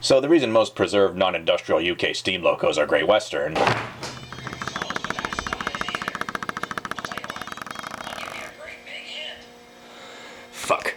So the reason most preserved non-industrial UK steam locos are Great Western. Fuck.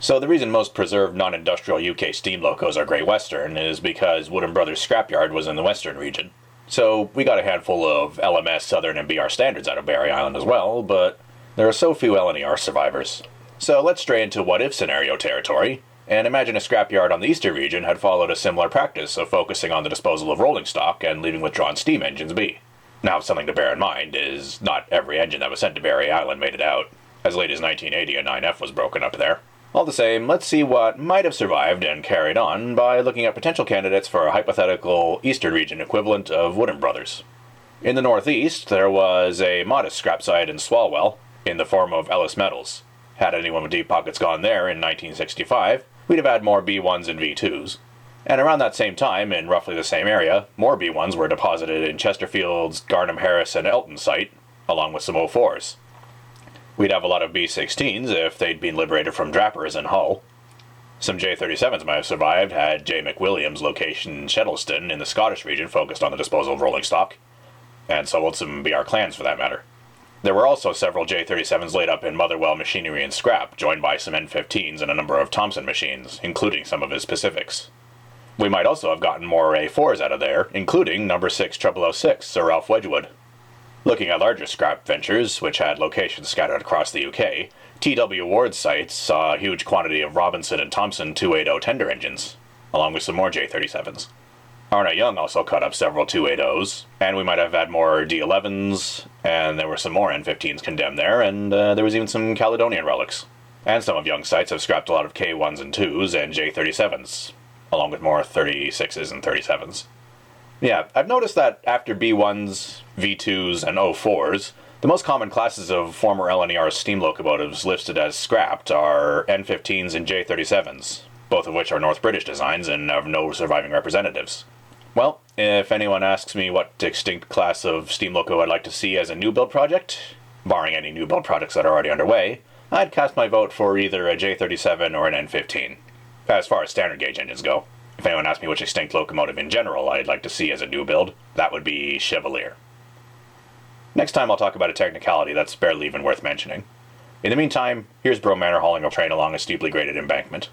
So the reason most preserved non-industrial UK steam locos are Great Western is because Wood & Brothers scrapyard was in the Western region. So we got a handful of LMS, Southern, and BR standards out of Barry Island as well, but there are so few LNER survivors. So let's stray into what-if scenario territory, and imagine a scrapyard on the Eastern region had followed a similar practice of focusing on the disposal of rolling stock and leaving withdrawn steam engines be. Now, something to bear in mind is not every engine that was sent to Barry Island made it out. As late as 1980, a 9F was broken up there. All the same, let's see what might have survived and carried on by looking at potential candidates for a hypothetical Eastern region equivalent of Wood & Brothers. In the Northeast, there was a modest scrap site in Swalwell, in the form of Ellis Metals. Had anyone with deep pockets gone there in 1965, we'd have had more B1s and V2s. And around that same time, in roughly the same area, more B1s were deposited in Chesterfield's Garnham Harris and Elton site, along with some 04s. We'd have a lot of B16s if they'd been liberated from Drappers in Hull. Some J37s might have survived had J. McWilliams' location in Shettleston in the Scottish region focused on the disposal of rolling stock. And so would some BR clans for that matter. There were also several J37s laid up in Motherwell machinery and scrap, joined by some N15s and a number of Thompson machines, including some of his Pacifics. We might also have gotten more A4s out of there, including number 6 0006, Sir Ralph Wedgwood. Looking at larger scrap ventures, which had locations scattered across the UK, T.W. Ward's sites saw a huge quantity of Robinson and Thompson 280 tender engines, along with some more J37s. Arnott Young also cut up several 280s, and we might have had more D11s, and there were some more N15s condemned there, and there was even some Caledonian relics. And some of Young's sites have scrapped a lot of K1s and 2s and J37s, along with more 36s and 37s. Yeah, I've noticed that after B1s, V2s, and 04s, the most common classes of former LNER steam locomotives listed as scrapped are N15s and J37s, both of which are North British designs and have no surviving representatives. Well, if anyone asks me what extinct class of steam loco I'd like to see as a new build project, barring any new build projects that are already underway, I'd cast my vote for either a J37 or an N15, as far as standard gauge engines go. If anyone asks me which extinct locomotive in general I'd like to see as a new build, that would be Chevalier. Next time I'll talk about a technicality that's barely even worth mentioning. In the meantime, here's Bro Manor hauling a train along a steeply graded embankment.